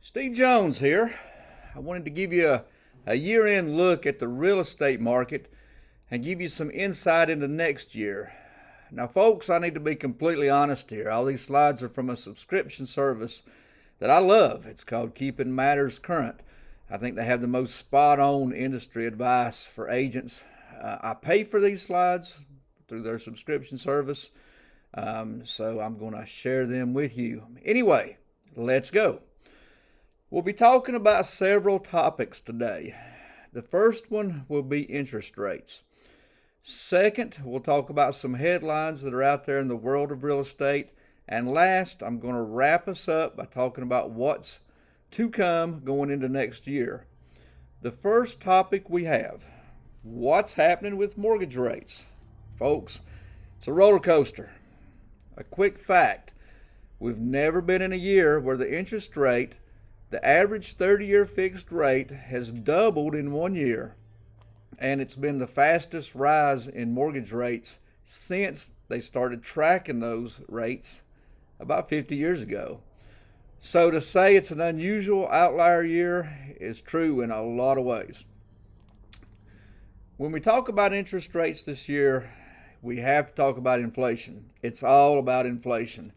Steve Jones here. I wanted to give you a year-end look at the real estate market and give you some insight into next year. Now, folks, I need to be completely honest here. All these slides are from a subscription service that I love. It's called Keeping Matters Current. I think they have the most spot-on industry advice for agents. I pay for these slides through their subscription service, so I'm going to share them with you. Anyway, let's go. We'll be talking about several topics today. The first one will be interest rates. Second, we'll talk about some headlines that are out there in the world of real estate. And last, I'm going to wrap us up by talking about what's to come going into next year. The first topic we have, what's happening with mortgage rates? Folks, it's a roller coaster. A quick fact, we've never been in a year where the interest rate, the average 30-year fixed rate, has doubled in 1 year, and it's been the fastest rise in mortgage rates since they started tracking those rates about 50 years ago. So to say it's an unusual outlier year is true in a lot of ways. When we talk about interest rates this year, we have to talk about inflation. It's all about inflation.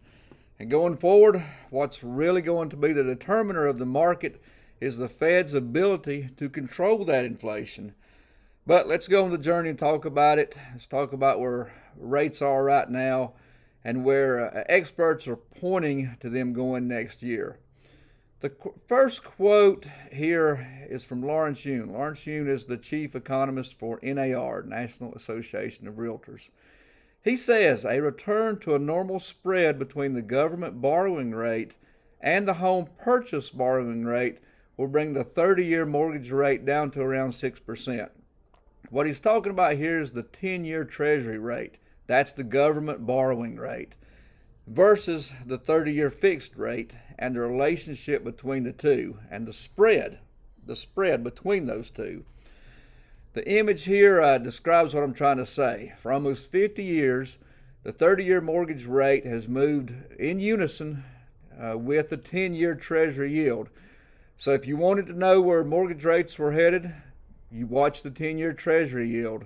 And going forward, what's really going to be the determiner of the market is the Fed's ability to control that inflation. But let's go on the journey and talk about it. Let's talk about where rates are right now and where experts are pointing to them going next year. The first quote here is from Lawrence Yun. Lawrence Yun is the chief economist for NAR, National Association of Realtors. He says a return to a normal spread between the government borrowing rate and the home purchase borrowing rate will bring the 30-year mortgage rate down to around 6%. What he's talking about here is the 10-year Treasury rate. That's the government borrowing rate versus the 30-year fixed rate and the relationship between the two and the spread between those two. The image here describes what I'm trying to say. For almost 50 years, the 30-year mortgage rate has moved in unison with the 10-year Treasury yield. So if you wanted to know where mortgage rates were headed, you watch the 10-year Treasury yield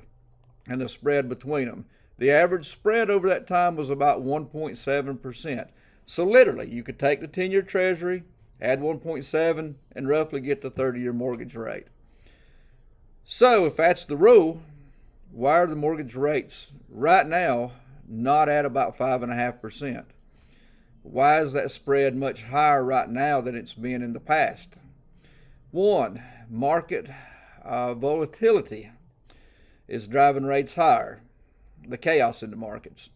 and the spread between them. The average spread over that time was about 1.7%. So literally, you could take the 10-year Treasury, add 1.7, and roughly get the 30-year mortgage rate. So if that's the rule, why are the mortgage rates right now not at about 5.5%? Why is that spread much higher right now than it's been in the past? One, market volatility is driving rates higher, the chaos in the markets.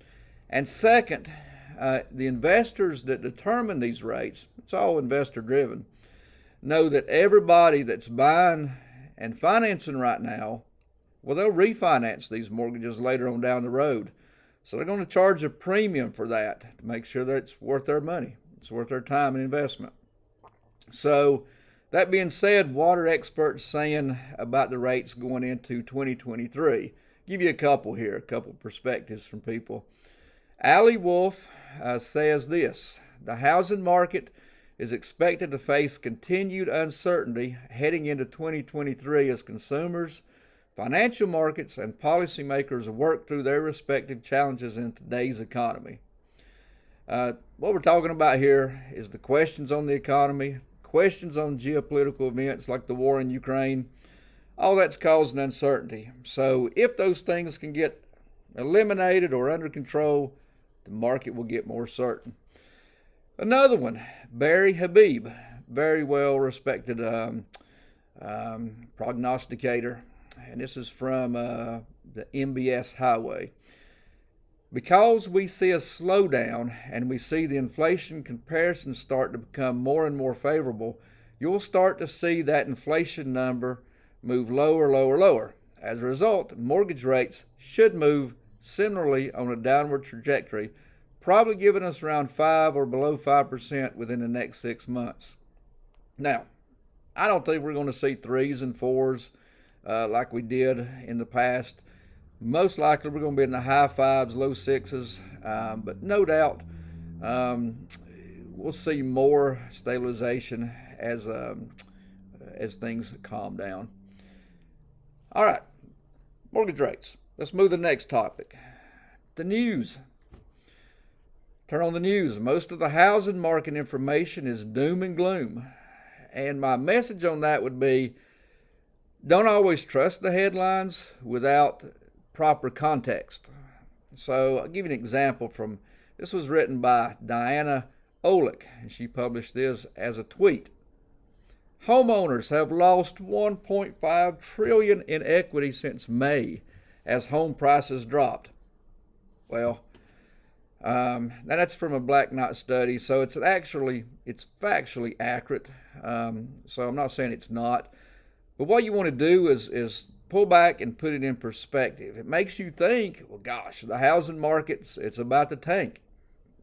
And second, the investors that determine these rates, it's all investor driven, know that everybody that's buying and financing right now, well, they'll refinance these mortgages later on down the road. So they're going to charge a premium for that to make sure that it's worth their money. It's worth their time and investment. So that being said, what are experts saying about the rates going into 2023? Give you a couple here, a couple perspectives from people. Ali Wolf says this: the housing market is expected to face continued uncertainty heading into 2023 as consumers, financial markets, and policymakers work through their respective challenges in today's economy. What we're talking about here is the questions on the economy, questions on geopolitical events like the war in Ukraine. All that's causing uncertainty. So if those things can get eliminated or under control, the market will get more certain. Another one, Barry Habib, very well respected prognosticator, and this is from the MBS Highway. Because we see a slowdown and we see the inflation comparisons start to become more and more favorable, you'll start to see that inflation number move lower, lower, lower. As a result, mortgage rates should move similarly on a downward trajectory, probably giving us around 5 or below 5% within the next 6 months. Now, I don't think we're going to see 3s and 4s like we did in the past. Most likely we're going to be in the high 5s, low 6s, but no doubt we'll see more stabilization as things calm down. All right, mortgage rates. Let's move to the next topic. The news. Turn on the news. Most of the housing market information is doom and gloom. And my message on that would be, don't always trust the headlines without proper context. So I'll give you an example from, this was written by Diana Olick, and she published this as a tweet. Homeowners have lost $1.5 trillion in equity since May as home prices dropped. Well, now that's from a Black Knight study, so it's factually accurate. So I'm not saying it's not, but what you want to do is pull back and put it in perspective. It makes you think, well, gosh, the housing market's it's about to tank.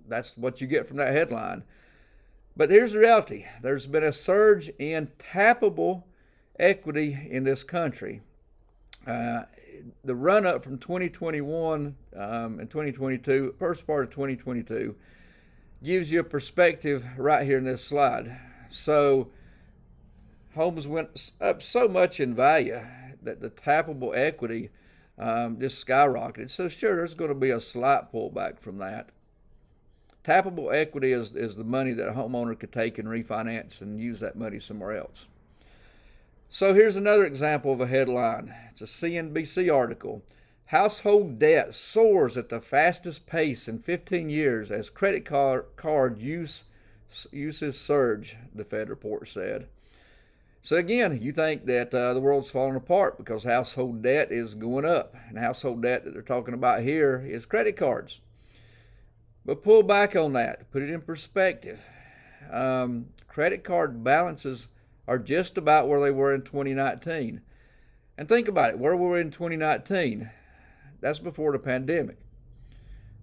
That's what you get from that headline. But here's the reality. There's been a surge in tappable equity in this country. The run-up from 2021 and 2022, first part of 2022, gives you a perspective right here in this slide. So homes went up so much in value that the tappable equity just skyrocketed. So sure, there's going to be a slight pullback from that. Tappable equity is the money that a homeowner could take and refinance and use that money somewhere else. So here's another example of a headline. It's a CNBC article. Household debt soars at the fastest pace in 15 years as credit card uses surge, the Fed report said. So again, you think that the world's falling apart because household debt is going up. And household debt that they're talking about here is credit cards. But pull back on that. Put it in perspective. Credit card balances are just about where they were in 2019. And think about it. Where were we in 2019? That's before the pandemic.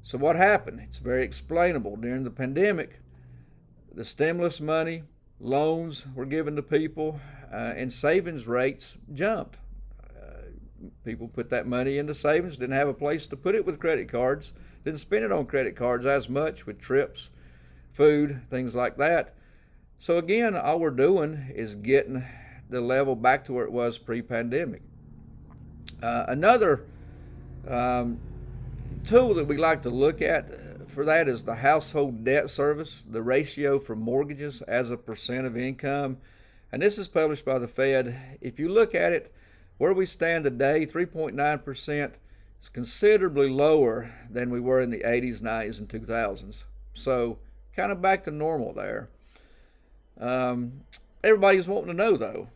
So what happened? It's very explainable. During the pandemic, the stimulus money, loans were given to people, and savings rates jumped. People put that money into savings, didn't have a place to put it with credit cards, didn't spend it on credit cards as much with trips, food, things like that. So again, all we're doing is getting the level back to where it was pre-pandemic. Another tool that we like to look at for that is the household debt service, the ratio for mortgages as a percent of income. And this is published by the Fed. If you look at it, where we stand today, 3.9%, is considerably lower than we were in the 80s, 90s, and 2000s. So kind of back to normal there. Everybody's wanting to know, though,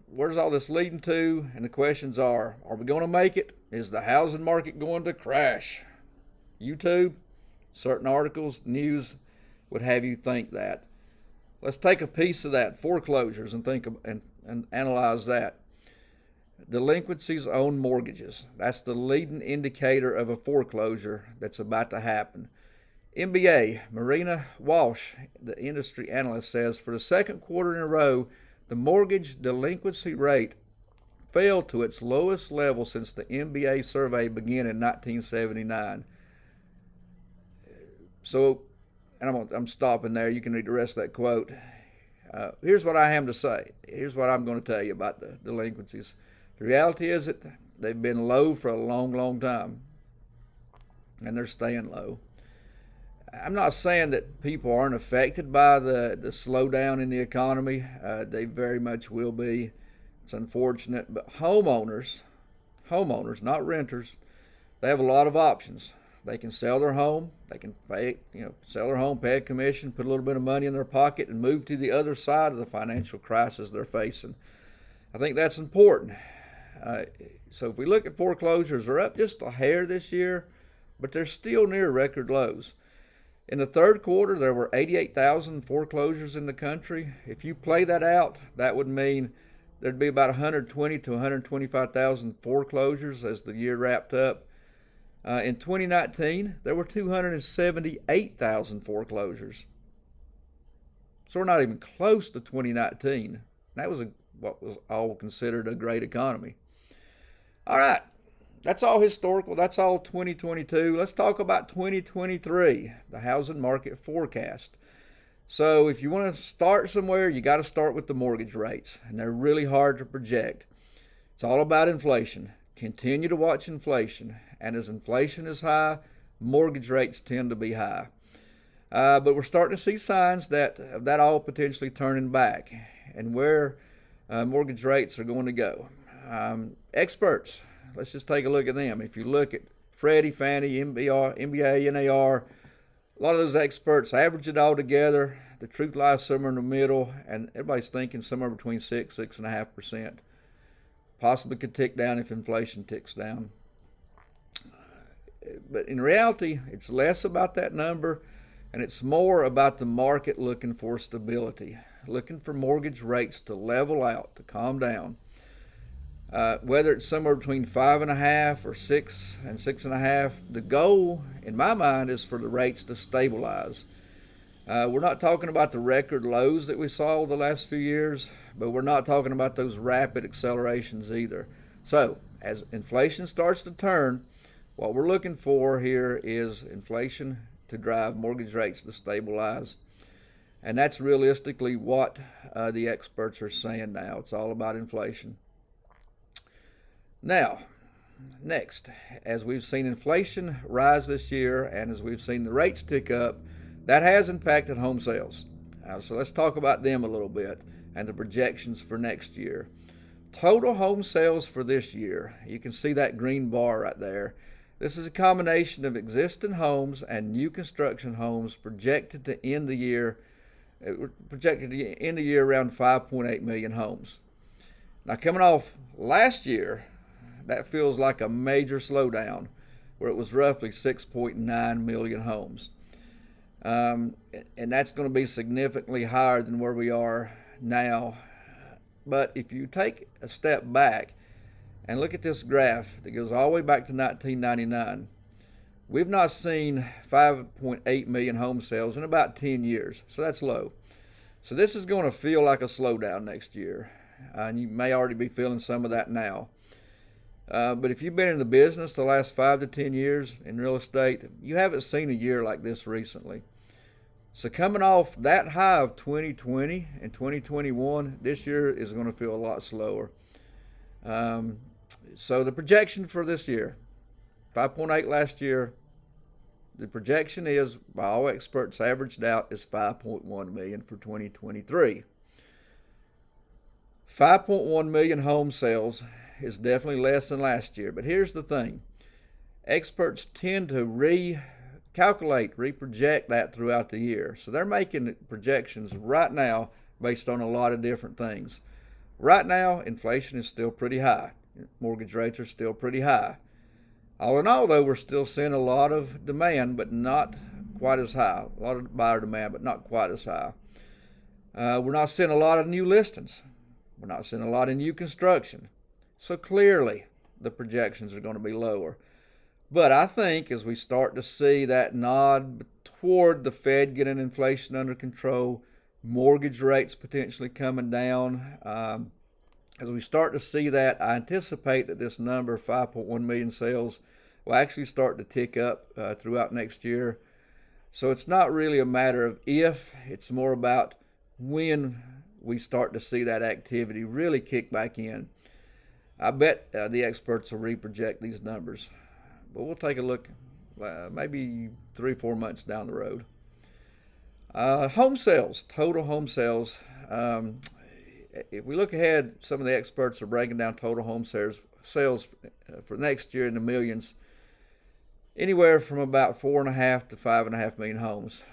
where's all this leading to? And the questions are we going to make it? Is the housing market going to crash? YouTube, certain articles, news would have you think that. Let's take a piece of that, foreclosures, and think and analyze that. Delinquencies on mortgages. That's the leading indicator of a foreclosure that's about to happen. MBA, Marina Walsh, the industry analyst, says for the second quarter in a row, the mortgage delinquency rate fell to its lowest level since the MBA survey began in 1979. So, and I'm stopping there. You can read the rest of that quote. Here's what I have to say. Here's what I'm going to tell you about the delinquencies. The reality is that they've been low for a long, long time, and they're staying low. I'm not saying that people aren't affected by the slowdown in the economy. They very much will be. It's unfortunate, but homeowners, not renters, they have a lot of options. They can sell their home. They can sell their home, pay a commission, put a little bit of money in their pocket, and move to the other side of the financial crisis they're facing. I think that's important. So if we look at foreclosures, they're up just a hair this year, but they're still near record lows. In the third quarter, there were 88,000 foreclosures in the country. If you play that out, that would mean there'd be about 120 to 125,000 foreclosures as the year wrapped up. In 2019, there were 278,000 foreclosures. So we're not even close to 2019. That was what was all considered a great economy. All right, that's all historical. That's all 2022. Let's talk about 2023, the housing market forecast. So if you want to start somewhere, you got to start with the mortgage rates, and they're really hard to project. It's all about inflation. Continue to watch inflation, and as inflation is high, mortgage rates tend to be high. But we're starting to see signs that all potentially turning back, and where mortgage rates are going to go. Experts, let's just take a look at them. If you look at Freddie, Fannie, MBA, NAR, a lot of those experts average it all together. The truth lies somewhere in the middle, and everybody's thinking somewhere between 6.5%. Possibly could tick down if inflation ticks down. But in reality, it's less about that number, and it's more about the market looking for stability, looking for mortgage rates to level out, to calm down. Whether it's somewhere between 5.5 or 6 and 6.5, the goal in my mind is for the rates to stabilize. We're not talking about the record lows that we saw the last few years, but we're not talking about those rapid accelerations either. So as inflation starts to turn, what we're looking for here is inflation to drive mortgage rates to stabilize. And that's realistically what the experts are saying now. It's all about inflation. Now, next, as we've seen inflation rise this year and as we've seen the rates tick up, that has impacted home sales. So let's talk about them a little bit and the projections for next year. Total home sales for this year, you can see that green bar right there. This is a combination of existing homes and new construction homes projected to end the year around 5.8 million homes. Now, coming off last year, that feels like a major slowdown, where it was roughly 6.9 million homes. And that's going to be significantly higher than where we are now. But if you take a step back and look at this graph that goes all the way back to 1999, we've not seen 5.8 million home sales in about 10 years, so that's low. So this is going to feel like a slowdown next year, and you may already be feeling some of that now. But if you've been in the business the last 5 to 10 years in real estate, you haven't seen a year like this recently. So coming off that high of 2020 and 2021, this year is going to feel a lot slower. So the projection for this year, 5.8 last year, the projection is, by all experts averaged out, is 5.1 million for 2023. 5.1 million home sales is definitely less than last year. But here's the thing. Experts tend to reproject that throughout the year. So they're making projections right now based on a lot of different things. Right now, inflation is still pretty high. Mortgage rates are still pretty high. All in all, though, we're still seeing a lot of demand, but not quite as high. A lot of buyer demand, but not quite as high. We're not seeing a lot of new listings. We're not seeing a lot of new construction. So clearly, the projections are going to be lower. But I think as we start to see that nod toward the Fed getting inflation under control, mortgage rates potentially coming down, as we start to see that, I anticipate that this number, 5.1 million sales, will actually start to tick up throughout next year. So it's not really a matter of if, it's more about when we start to see that activity really kick back in. I bet the experts will reproject these numbers. But we'll take a look maybe 3-4 months down the road. Home sales, total home sales. If we look ahead, some of the experts are breaking down total home sales for next year in the millions, anywhere from about 4.5 to 5.5 million homes.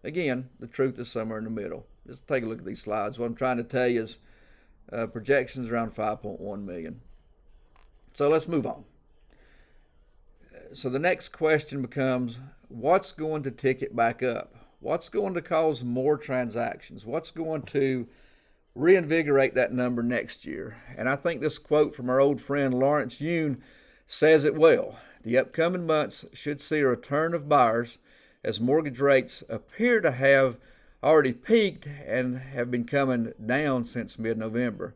Again, the truth is somewhere in the middle. Just take a look at these slides. What I'm trying to tell you is projections around 5.1 million. So let's move on. So the next question becomes, what's going to tick it back up? What's going to cause more transactions? What's going to reinvigorate that number next year? And I think this quote from our old friend Lawrence Yun says it well. The upcoming months should see a return of buyers as mortgage rates appear to have already peaked and have been coming down since mid-November.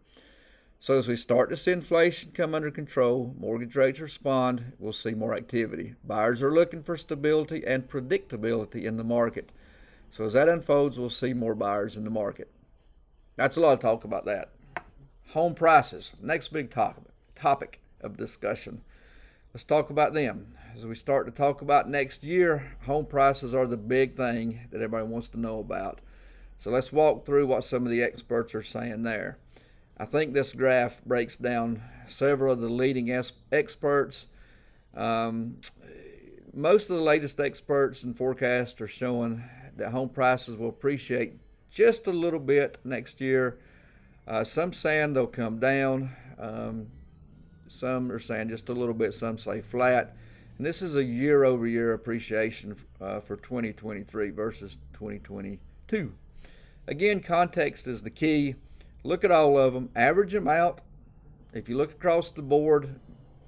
So as we start to see inflation come under control, mortgage rates respond, we'll see more activity. Buyers are looking for stability and predictability in the market. So as that unfolds, we'll see more buyers in the market. That's a lot of talk about that. Home prices, next big topic of discussion. Let's talk about them. As we start to talk about next year, home prices are the big thing that everybody wants to know about. So let's walk through what some of the experts are saying there. I think this graph breaks down several of the leading experts. Most of the latest experts and forecasts are showing that home prices will appreciate just a little bit next year. Some saying they'll come down. Some are saying just a little bit. Some say flat. And this is a year-over-year appreciation for 2023 versus 2022. Again, context is the key. Look at all of them, average them out. If you look across the board,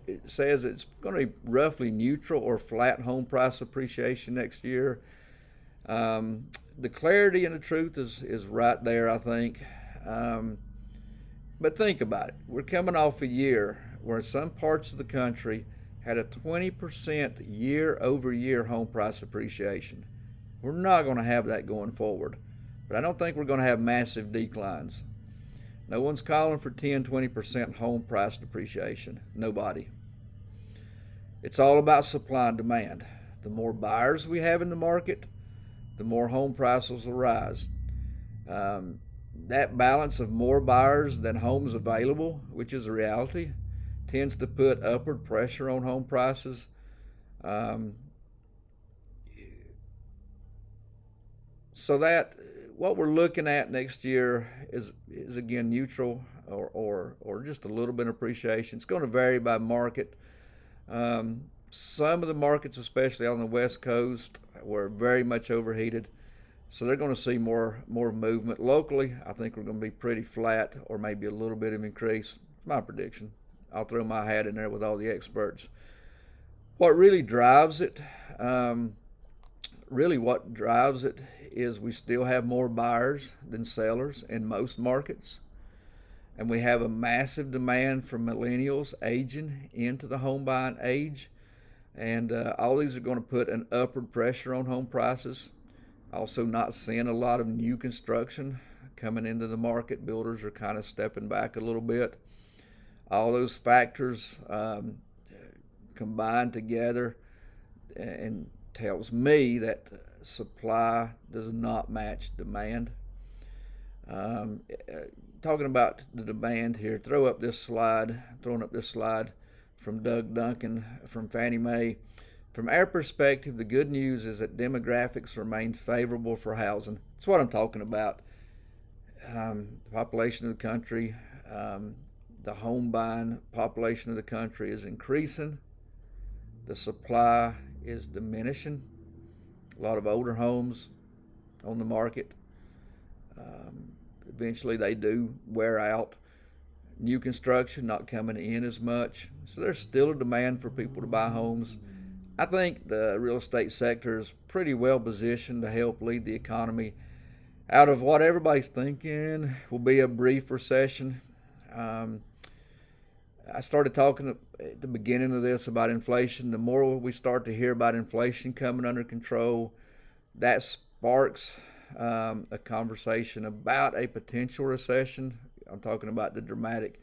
it says it's going to be roughly neutral or flat home price appreciation next year. The clarity and the truth is right there, I think. But think about it. We're coming off a year where some parts of the country had a 20% year-over-year home price appreciation. We're not going to have that going forward. But I don't think we're going to have massive declines. No one's calling for 10-20% home price depreciation. Nobody. It's all about supply and demand. The more buyers we have in the market, the more home prices will rise. That balance of more buyers than homes available, which is a reality, tends to put upward pressure on home prices. So that what we're looking at next year is again neutral or just a little bit of appreciation. It's going to vary by market. Some of the markets, especially on the West Coast, were very much overheated, so they're going to see more movement. Locally, I think we're going to be pretty flat or maybe a little bit of increase. It's my prediction. I'll throw my hat in there with all the experts. What really drives it, is we still have more buyers than sellers in most markets. And we have a massive demand from millennials aging into the home buying age. And all these are going to put an upward pressure on home prices. Also not seeing a lot of new construction coming into the market. Builders are kind of stepping back a little bit. All those factors combined together and tells me that supply does not match demand. Talking about the demand here, throwing up this slide from Doug Duncan from Fannie Mae. From our perspective, the good news is that demographics remain favorable for housing. That's what I'm talking about. The population of the country, the home buying population of the country is increasing. The supply is diminishing. A lot of older homes on the market. Eventually they do wear out. New construction not coming in as much. So there's still a demand for people to buy homes. I think the real estate sector is pretty well positioned to help lead the economy out of what everybody's thinking will be a brief recession. I started talking at the beginning of this about inflation. The more we start to hear about inflation coming under control, that sparks a conversation about a potential recession. I'm talking about the dramatic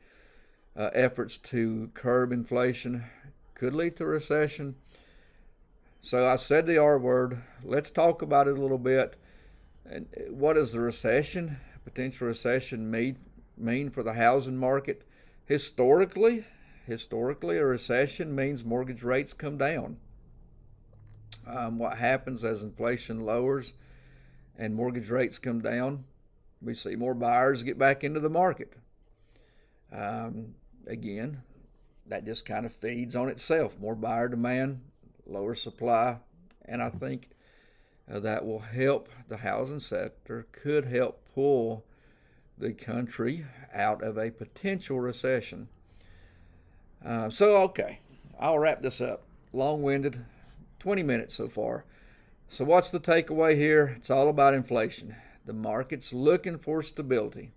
efforts to curb inflation could lead to a recession. So I said the R word. Let's talk about it a little bit. And what does the recession, potential recession, mean for the housing market? Historically, a recession means mortgage rates come down. What happens as inflation lowers and mortgage rates come down? We see more buyers get back into the market. Again, that just kind of feeds on itself. More buyer demand, lower supply, and I think that will help the housing sector, could help pull the country out of a potential recession. Okay, I'll wrap this up. Long-winded, 20 minutes so far. So what's the takeaway here? It's all about inflation. The market's looking for stability.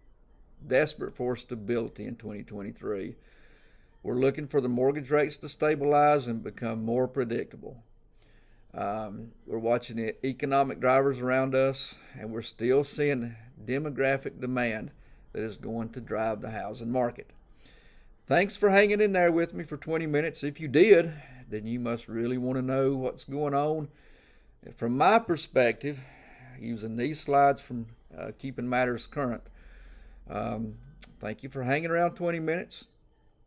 desperate for stability in 2023. We're looking for the mortgage rates to stabilize and become more predictable. We're watching the economic drivers around us, and we're still seeing demographic demand that is going to drive the housing market. Thanks for hanging in there with me for 20 minutes. If you did, then you must really want to know what's going on. From my perspective, using these slides from Keeping Matters Current, thank you for hanging around 20 minutes.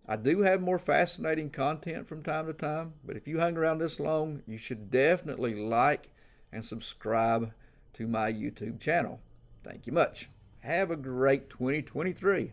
I do have more fascinating content from time to time, but if you hung around this long, you should definitely like and subscribe to my YouTube channel. Thank you much. Have a great 2023.